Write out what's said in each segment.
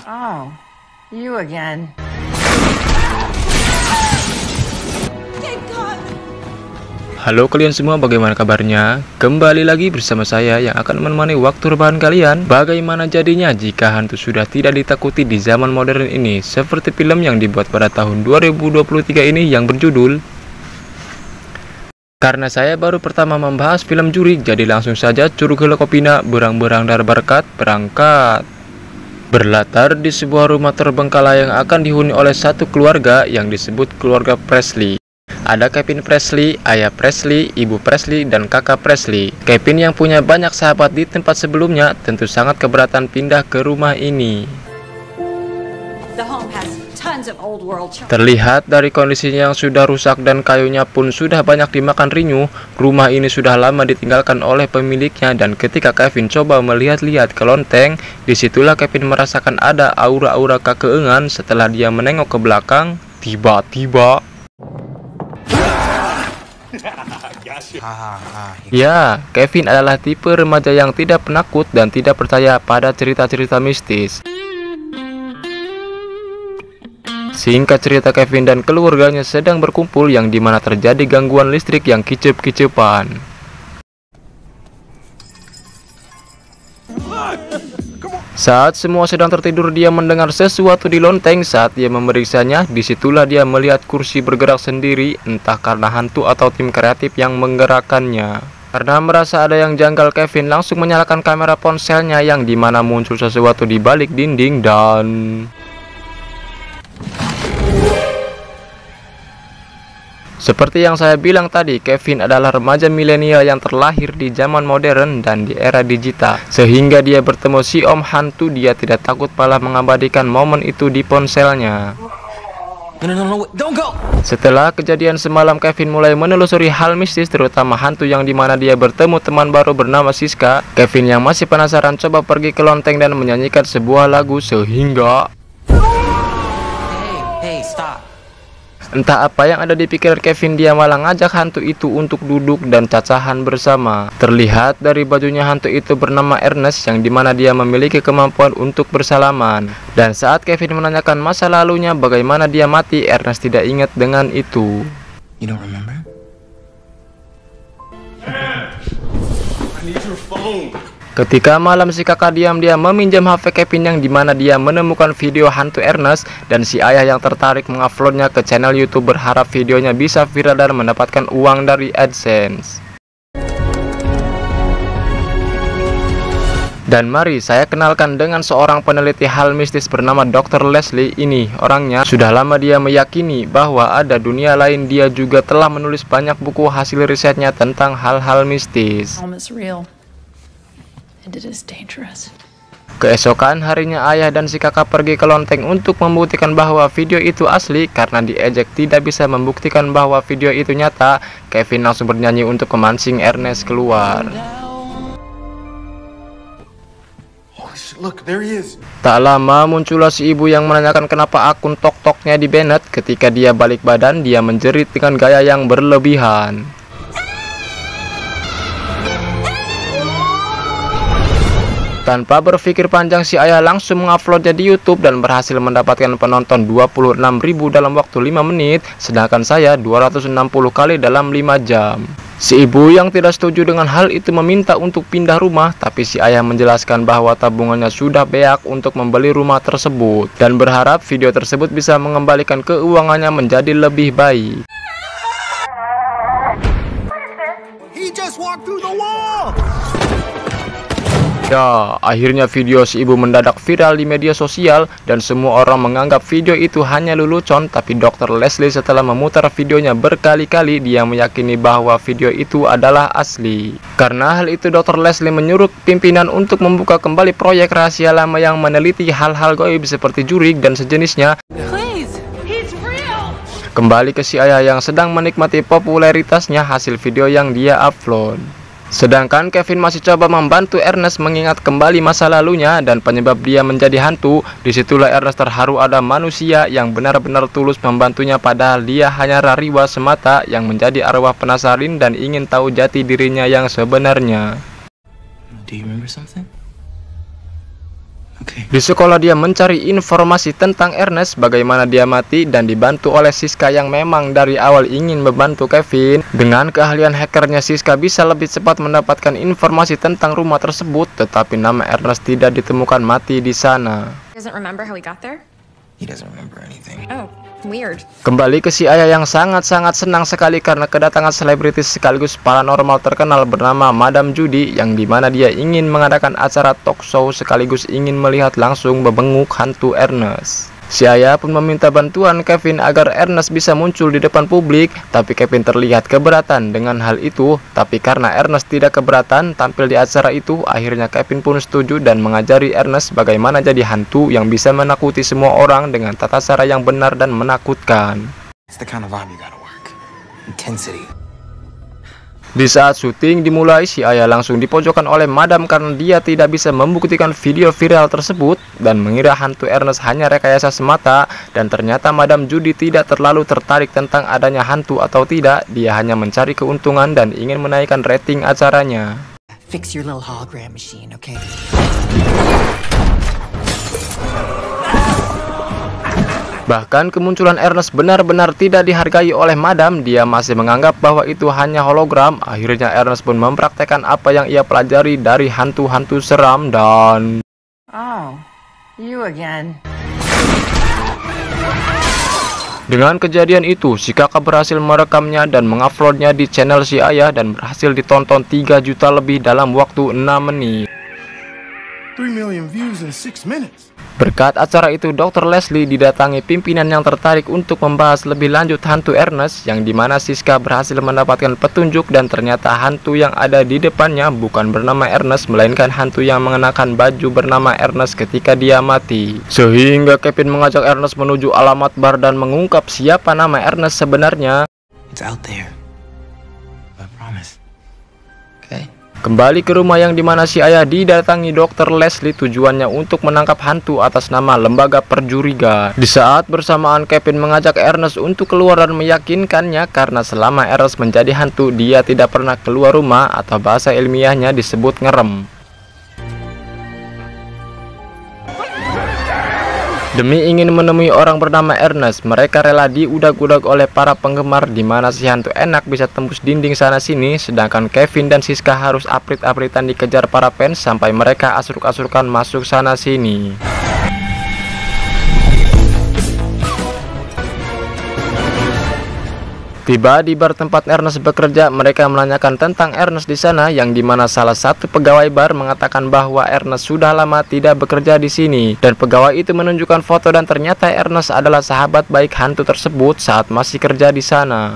Oh, you again. Halo kalian semua, bagaimana kabarnya? Kembali lagi bersama saya yang akan menemani waktu rebahan kalian. Bagaimana jadinya jika hantu sudah tidak ditakuti di zaman modern ini, seperti film yang dibuat pada tahun 2023 ini yang berjudul. Karena saya baru pertama membahas film Jurik, jadi langsung saja curug helokopina berang-berang dar berkat berangkat. Berlatar di sebuah rumah terbengkalai yang akan dihuni oleh satu keluarga yang disebut keluarga Presley. Ada Kevin Presley, ayah Presley, ibu Presley, dan kakak Presley. Kevin yang punya banyak sahabat di tempat sebelumnya tentu sangat keberatan pindah ke rumah ini. Terlihat dari kondisinya yang sudah rusak dan kayunya pun sudah banyak dimakan rinyu, rumah ini sudah lama ditinggalkan oleh pemiliknya, dan ketika Kevin coba melihat-lihat ke lonteng, disitulah Kevin merasakan ada aura-aura kekeengan. Setelah dia menengok ke belakang, tiba-tiba ya, Kevin adalah tipe remaja yang tidak penakut dan tidak percaya pada cerita-cerita mistis. Singkat cerita, Kevin dan keluarganya sedang berkumpul yang dimana terjadi gangguan listrik yang kicep-kicepan. Saat semua sedang tertidur, dia mendengar sesuatu di lonteng. Saat dia memeriksanya, disitulah dia melihat kursi bergerak sendiri, entah karena hantu atau tim kreatif yang menggerakkannya. Karena merasa ada yang janggal, Kevin langsung menyalakan kamera ponselnya yang dimana muncul sesuatu di balik dinding dan... Seperti yang saya bilang tadi, Kevin adalah remaja milenial yang terlahir di zaman modern dan di era digital. Sehingga dia bertemu si om hantu, dia tidak takut malah mengabadikan momen itu di ponselnya. Setelah kejadian semalam, Kevin mulai menelusuri hal mistis, terutama hantu yang dimana dia bertemu teman baru bernama Siska. Kevin yang masih penasaran coba pergi ke lonteng dan menyanyikan sebuah lagu sehingga... Hey, stop. Entah apa yang ada di pikiran Kevin, dia malah ngajak hantu itu untuk duduk dan cacahan bersama. Terlihat dari bajunya hantu itu bernama Ernest yang dimana dia memiliki kemampuan untuk bersalaman. Dan saat Kevin menanyakan masa lalunya bagaimana dia mati, Ernest tidak ingat dengan itu. You don't remember? I need your phone. Ketika malam, si kakak diam-diam meminjam HP Kevin yang dimana dia menemukan video hantu Ernest, dan si ayah yang tertarik menguploadnya ke channel YouTube berharap videonya bisa viral dan mendapatkan uang dari AdSense. Dan mari saya kenalkan dengan seorang peneliti hal mistis bernama Dr. Leslie. Ini orangnya sudah lama dia meyakini bahwa ada dunia lain. Dia juga telah menulis banyak buku hasil risetnya tentang hal-hal mistis. Keesokan harinya, ayah dan si kakak pergi ke lonteng untuk membuktikan bahwa video itu asli. Karena diejek tidak bisa membuktikan bahwa video itu nyata, Kevin langsung bernyanyi untuk memancing Ernest keluar. Tak lama muncullah si ibu yang menanyakan kenapa akun TokToknya di banned. Ketika dia balik badan, dia menjerit dengan gaya yang berlebihan. Tanpa berpikir panjang, si ayah langsung menguploadnya di YouTube dan berhasil mendapatkan penonton 26.000 dalam waktu 5 menit, sedangkan saya 260 kali dalam 5 jam. Si ibu yang tidak setuju dengan hal itu meminta untuk pindah rumah, tapi si ayah menjelaskan bahwa tabungannya sudah beak untuk membeli rumah tersebut dan berharap video tersebut bisa mengembalikan keuangannya menjadi lebih baik. He just walked through the wall. Ya, akhirnya video si ibu mendadak viral di media sosial dan semua orang menganggap video itu hanya lelucon. Tapi Dr. Leslie setelah memutar videonya berkali-kali, dia meyakini bahwa video itu adalah asli. Karena hal itu, Dr. Leslie menyuruh pimpinan untuk membuka kembali proyek rahasia lama yang meneliti hal-hal gaib seperti Jurik dan sejenisnya. Kembali ke si ayah yang sedang menikmati popularitasnya hasil video yang dia upload. Sedangkan Kevin masih coba membantu Ernest mengingat kembali masa lalunya dan penyebab dia menjadi hantu. Disitulah Ernest terharu ada manusia yang benar-benar tulus membantunya, padahal dia hanya rariwa semata yang menjadi arwah penasaran dan ingin tahu jati dirinya yang sebenarnya. Do you remember something? Okay. Di sekolah dia mencari informasi tentang Ernest, bagaimana dia mati, dan dibantu oleh Siska yang memang dari awal ingin membantu Kevin. Dengan keahlian hackernya, Siska bisa lebih cepat mendapatkan informasi tentang rumah tersebut, tetapi nama Ernest tidak ditemukan mati di sana. Kembali ke si Ayah yang sangat-sangat senang sekali karena kedatangan selebritis sekaligus paranormal terkenal bernama Madam Judy, yang dimana dia ingin mengadakan acara talk show sekaligus ingin melihat langsung membenguk hantu Ernest. Si Ayah pun meminta bantuan Kevin agar Ernest bisa muncul di depan publik, tapi Kevin terlihat keberatan dengan hal itu. Tapi karena Ernest tidak keberatan tampil di acara itu, akhirnya Kevin pun setuju dan mengajari Ernest bagaimana jadi hantu yang bisa menakuti semua orang dengan tata cara yang benar dan menakutkan. Di saat syuting dimulai, si Ayah langsung dipojokkan oleh Madam karena dia tidak bisa membuktikan video viral tersebut dan mengira hantu Ernest hanya rekayasa semata, dan ternyata Madam Judy tidak terlalu tertarik tentang adanya hantu atau tidak. Dia hanya mencari keuntungan dan ingin menaikkan rating acaranya. Fix your little hologram machine, okay? Bahkan kemunculan Ernest benar-benar tidak dihargai oleh Madam. Dia masih menganggap bahwa itu hanya hologram. Akhirnya Ernest pun mempraktekkan apa yang ia pelajari dari hantu-hantu seram dan... Oh, you again. Dengan kejadian itu, si kakak berhasil merekamnya dan menguploadnya di channel si Ayah dan berhasil ditonton 3 juta lebih dalam waktu 6 menit. 3 million views in 6 minutes. Berkat acara itu, Dr. Leslie didatangi pimpinan yang tertarik untuk membahas lebih lanjut hantu Ernest, yang dimana Siska berhasil mendapatkan petunjuk dan ternyata hantu yang ada di depannya bukan bernama Ernest, melainkan hantu yang mengenakan baju bernama Ernest ketika dia mati. Sehingga Kevin mengajak Ernest menuju alamat bar dan mengungkap siapa nama Ernest sebenarnya. It's out there. I promise. Okay. Kembali ke rumah yang dimana si Ayah didatangi Dr. Leslie, tujuannya untuk menangkap hantu atas nama Lembaga Perjurigan. Di saat bersamaan Kevin mengajak Ernest untuk keluar dan meyakinkannya karena selama Ernest menjadi hantu dia tidak pernah keluar rumah atau bahasa ilmiahnya disebut ngerem. Demi ingin menemui orang bernama Ernest, mereka rela diudag-udag oleh para penggemar di mana si hantu enak bisa tembus dinding sana sini, sedangkan Kevin dan Siska harus aprit-apritan dikejar para fans sampai mereka asruk-asrukan masuk sana sini. Tiba di bar tempat Ernest bekerja, mereka menanyakan tentang Ernest di sana, yang dimana salah satu pegawai bar mengatakan bahwa Ernest sudah lama tidak bekerja di sini, dan pegawai itu menunjukkan foto dan ternyata Ernest adalah sahabat baik hantu tersebut saat masih kerja di sana.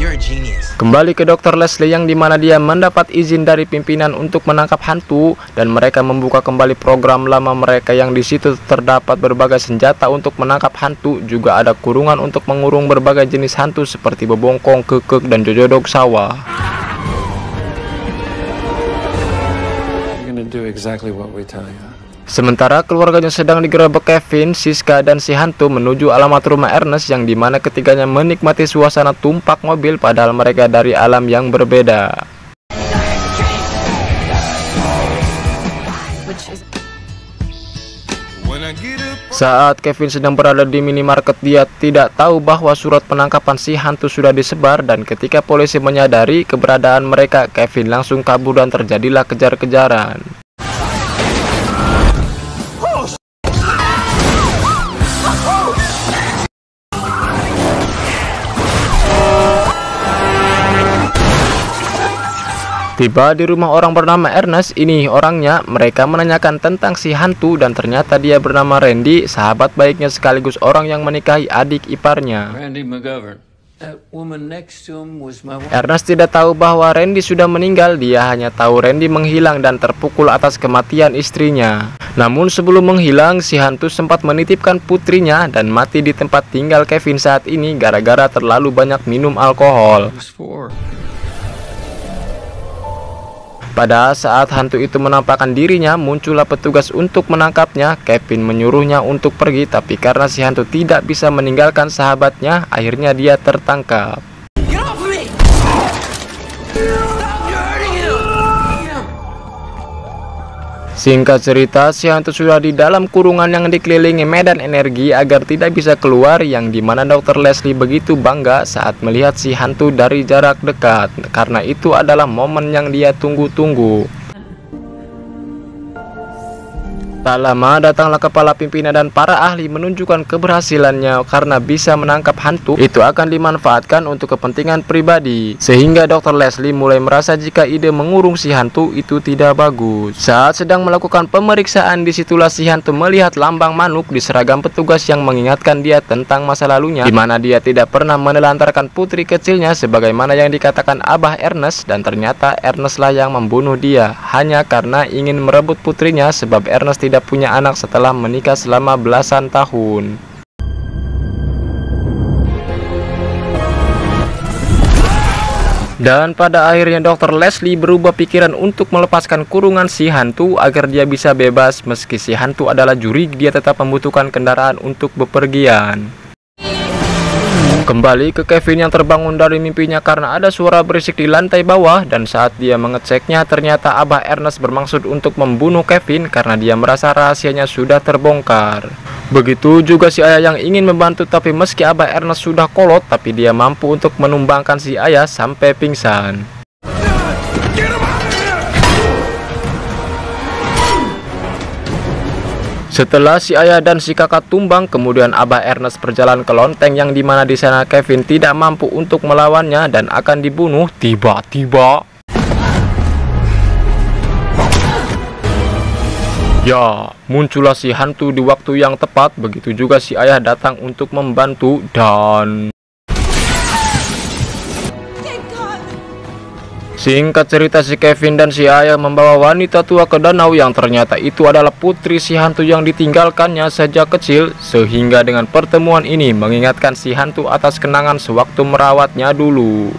You're a genius. Kembali ke Dr. Leslie yang dimana dia mendapat izin dari pimpinan untuk menangkap hantu, dan mereka membuka kembali program lama mereka yang di situ terdapat berbagai senjata untuk menangkap hantu. Juga ada kurungan untuk mengurung berbagai jenis hantu seperti bebongkong, kekek, dan jojodog sawah. You're gonna do exactly what we tell you. Sementara keluarganya sedang digerebek Kevin, Siska, dan si hantu menuju alamat rumah Ernest, yang dimana ketiganya menikmati suasana tumpak mobil padahal mereka dari alam yang berbeda. Saat Kevin sedang berada di minimarket, dia tidak tahu bahwa surat penangkapan si hantu sudah disebar, dan ketika polisi menyadari keberadaan mereka, Kevin langsung kabur dan terjadilah kejar-kejaran. Tiba di rumah orang bernama Ernest, ini orangnya. Mereka menanyakan tentang si hantu dan ternyata dia bernama Randy, sahabat baiknya sekaligus orang yang menikahi adik iparnya. Randy McGovern. That woman next to him was my wife. Ernest tidak tahu bahwa Randy sudah meninggal, dia hanya tahu Randy menghilang dan terpukul atas kematian istrinya. Namun sebelum menghilang, si hantu sempat menitipkan putrinya dan mati di tempat tinggal Kevin saat ini gara-gara terlalu banyak minum alkohol. Pada saat hantu itu menampakkan dirinya, muncullah petugas untuk menangkapnya. Kevin menyuruhnya untuk pergi, tapi karena si hantu tidak bisa meninggalkan sahabatnya, akhirnya dia tertangkap. Singkat cerita, si hantu sudah di dalam kurungan yang dikelilingi medan energi agar tidak bisa keluar, yang dimana Dr. Leslie begitu bangga saat melihat si hantu dari jarak dekat, karena itu adalah momen yang dia tunggu-tunggu. Tak lama datanglah kepala pimpinan dan para ahli menunjukkan keberhasilannya karena bisa menangkap hantu itu akan dimanfaatkan untuk kepentingan pribadi, sehingga Dr. Leslie mulai merasa jika ide mengurung si hantu itu tidak bagus. Saat sedang melakukan pemeriksaan, disitulah si hantu melihat lambang manuk di seragam petugas yang mengingatkan dia tentang masa lalunya, di mana dia tidak pernah menelantarkan putri kecilnya sebagaimana yang dikatakan Abah Ernest, dan ternyata Ernest lah yang membunuh dia hanya karena ingin merebut putrinya, sebab Ernest tidak punya anak setelah menikah selama belasan tahun. Dan pada akhirnya Dr. Leslie berubah pikiran untuk melepaskan kurungan si hantu agar dia bisa bebas. Meski si hantu adalah juri, dia tetap membutuhkan kendaraan untuk bepergian. Kembali ke Kevin yang terbangun dari mimpinya karena ada suara berisik di lantai bawah, dan saat dia mengeceknya ternyata Abah Ernest bermaksud untuk membunuh Kevin karena dia merasa rahasianya sudah terbongkar. Begitu juga si ayah yang ingin membantu, tapi meski Abah Ernest sudah kolot, tapi dia mampu untuk menumbangkan si ayah sampai pingsan. Setelah si ayah dan si kakak tumbang, kemudian Abah Ernest berjalan ke lonteng yang dimana di sana Kevin tidak mampu untuk melawannya dan akan dibunuh. Tiba-tiba, ya, muncullah si hantu di waktu yang tepat. Begitu juga si ayah datang untuk membantu, dan singkat cerita, si Kevin dan si ayah membawa wanita tua ke danau yang ternyata itu adalah putri si hantu yang ditinggalkannya sejak kecil, sehingga dengan pertemuan ini mengingatkan si hantu atas kenangan sewaktu merawatnya dulu.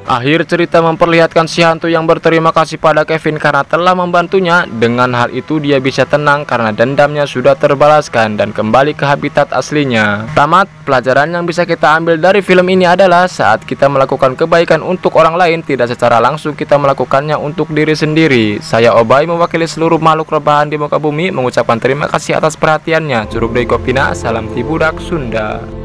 Akhir cerita memperlihatkan si hantu yang berterima kasih pada Kevin karena telah membantunya. Dengan hal itu dia bisa tenang karena dendamnya sudah terbalaskan dan kembali ke habitat aslinya. Tamat. Pelajaran yang bisa kita ambil dari film ini adalah saat kita melakukan kebaikan untuk orang lain, tidak secara langsung kita melakukannya untuk diri sendiri. Saya Obay mewakili seluruh makhluk rebahan di muka bumi mengucapkan terima kasih atas perhatiannya. Curug Deui Kopina, salam Tibudak Sunda.